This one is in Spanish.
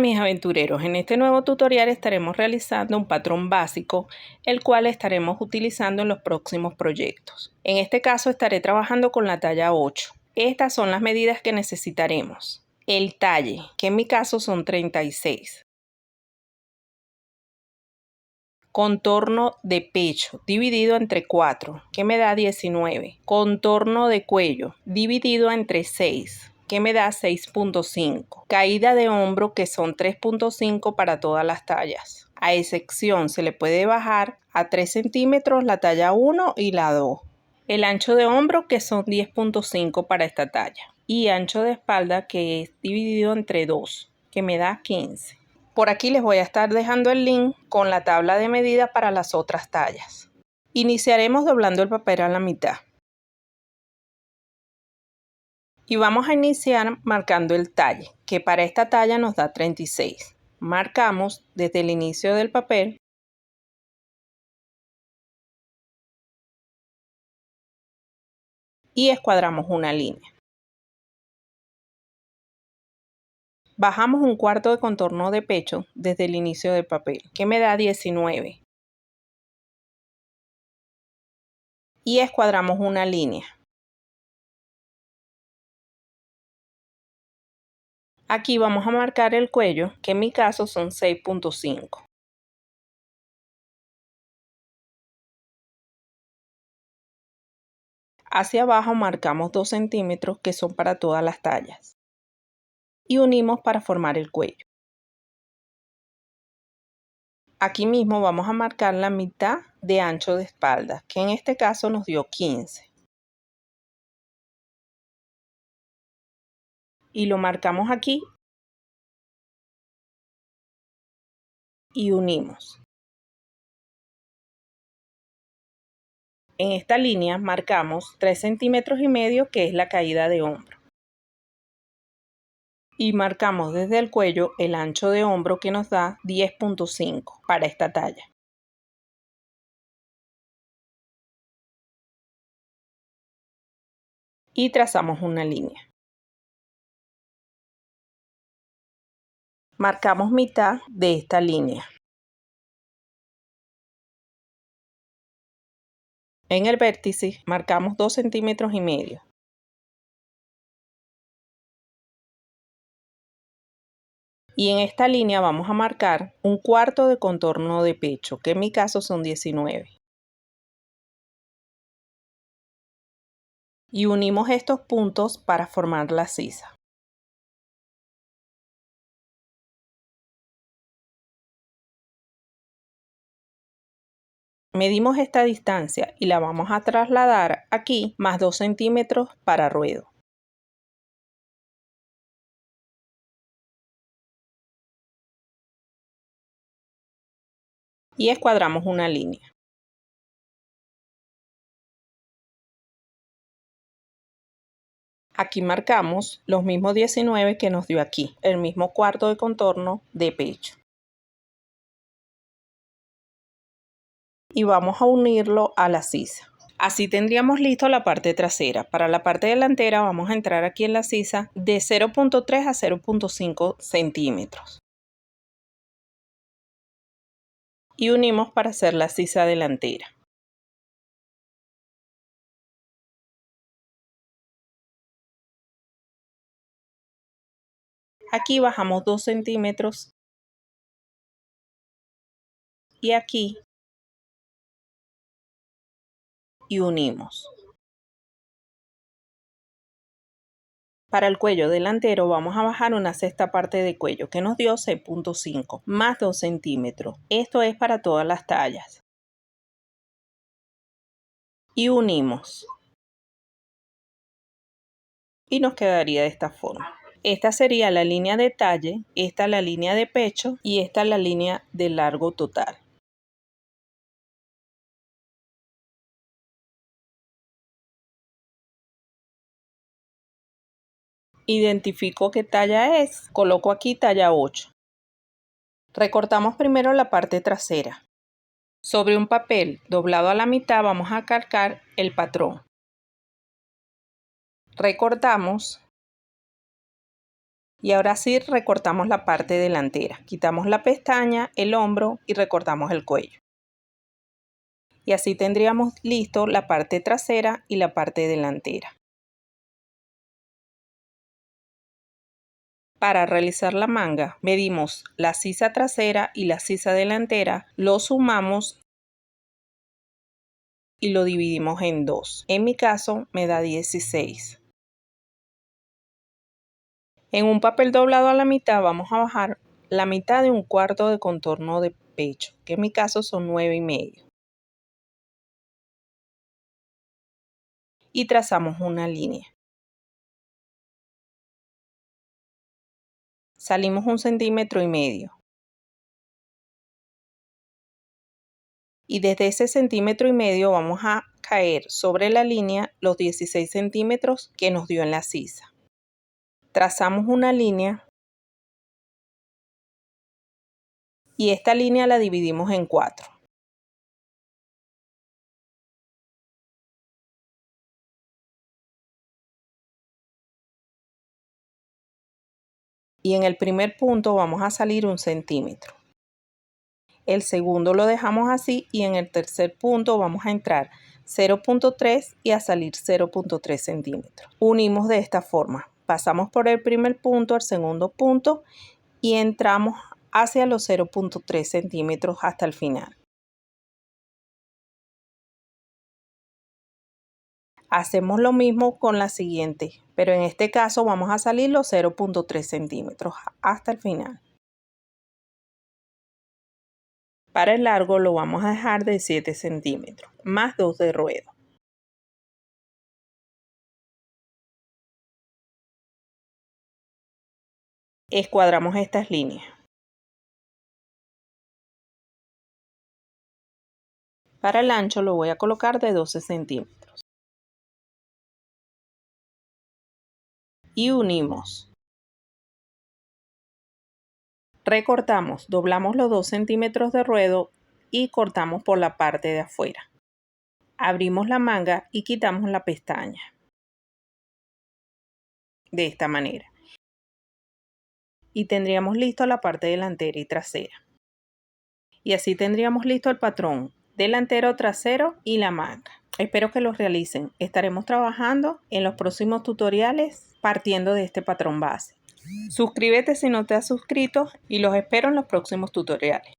mis aventureros, en este nuevo tutorial estaremos realizando un patrón básico, el cual estaremos utilizando en los próximos proyectos. En este caso estaré trabajando con la talla 8. Estas son las medidas que necesitaremos. El talle, que en mi caso son 36. Contorno de pecho dividido entre 4, que me da 19. Contorno de cuello dividido entre 6. Que me da 6.5. Caída de hombro, que son 3.5 para todas las tallas. A excepción se le puede bajar a 3 centímetros la talla 1 y la 2. El ancho de hombro, que son 10.5 para esta talla. Y ancho de espalda, que es dividido entre 2, que me da 15. Por aquí les voy a estar dejando el link con la tabla de medida para las otras tallas. Iniciaremos doblando el papel a la mitad. Y vamos a iniciar marcando el talle, que para esta talla nos da 36. Marcamos desde el inicio del papel y escuadramos una línea. Bajamos un cuarto de contorno de pecho desde el inicio del papel, que me da 19. Y escuadramos una línea. Aquí vamos a marcar el cuello, que en mi caso son 6.5. Hacia abajo marcamos 2 centímetros, que son para todas las tallas. Y unimos para formar el cuello. Aquí mismo vamos a marcar la mitad de ancho de espalda, que en este caso nos dio 15. Y lo marcamos aquí y unimos. En esta línea marcamos 3 centímetros y medio, que es la caída de hombro. Y marcamos desde el cuello el ancho de hombro, que nos da 10.5 para esta talla. Y trazamos una línea. Marcamos mitad de esta línea. En el vértice marcamos 2 centímetros y medio. Y en esta línea vamos a marcar un cuarto de contorno de pecho, que en mi caso son 19. Y unimos estos puntos para formar la sisa. Medimos esta distancia y la vamos a trasladar aquí más 2 centímetros para ruedo. Y escuadramos una línea. Aquí marcamos los mismos 19 que nos dio aquí, el mismo cuarto de contorno de pecho. Y vamos a unirlo a la sisa. Así tendríamos listo la parte trasera. Para la parte delantera vamos a entrar aquí en la sisa de 0.3 a 0.5 centímetros. Y unimos para hacer la sisa delantera. Aquí bajamos 2 centímetros y aquí y unimos. Para el cuello delantero vamos a bajar una sexta parte de cuello, que nos dio 6.5 más 2 centímetros. Esto es para todas las tallas. Y unimos. Y nos quedaría de esta forma. Esta sería la línea de talle, esta la línea de pecho y esta la línea de largo total. Identifico qué talla es, coloco aquí talla 8. Recortamos primero la parte trasera. Sobre un papel doblado a la mitad vamos a calcar el patrón. Recortamos Y ahora sí recortamos la parte delantera. Quitamos la pestaña, el hombro y recortamos el cuello. Y así tendríamos listo la parte trasera y la parte delantera. Para realizar la manga, medimos la sisa trasera y la sisa delantera, lo sumamos y lo dividimos en 2. En mi caso me da 16. En un papel doblado a la mitad vamos a bajar la mitad de un cuarto de contorno de pecho, que en mi caso son 9,5. Y trazamos una línea. Salimos 1,5 centímetros. Y desde ese 1,5 centímetros vamos a caer sobre la línea los 16 centímetros que nos dio en la sisa. Trazamos una línea y esta línea la dividimos en 4. Y en el primer punto vamos a salir 1 centímetro. El segundo lo dejamos así y en el tercer punto vamos a entrar 0,3 y a salir 0,3 centímetros. Unimos de esta forma. Pasamos por el primer punto al segundo punto y entramos hacia los 0,3 centímetros hasta el final. Hacemos lo mismo con la siguiente, pero en este caso vamos a salir los 0,3 centímetros hasta el final. Para el largo lo vamos a dejar de 7 centímetros, más 2 de ruedo. Escuadramos estas líneas. Para el ancho lo voy a colocar de 12 centímetros. Y unimos. Recortamos, doblamos los 2 centímetros de ruedo y cortamos por la parte de afuera. Abrimos la manga y quitamos la pestaña. De esta manera. Y tendríamos listo la parte delantera y trasera. Y así tendríamos listo el patrón delantero, trasero y la manga. Espero que los realicen. Estaremos trabajando en los próximos tutoriales partiendo de este patrón base. Suscríbete si no te has suscrito y los espero en los próximos tutoriales.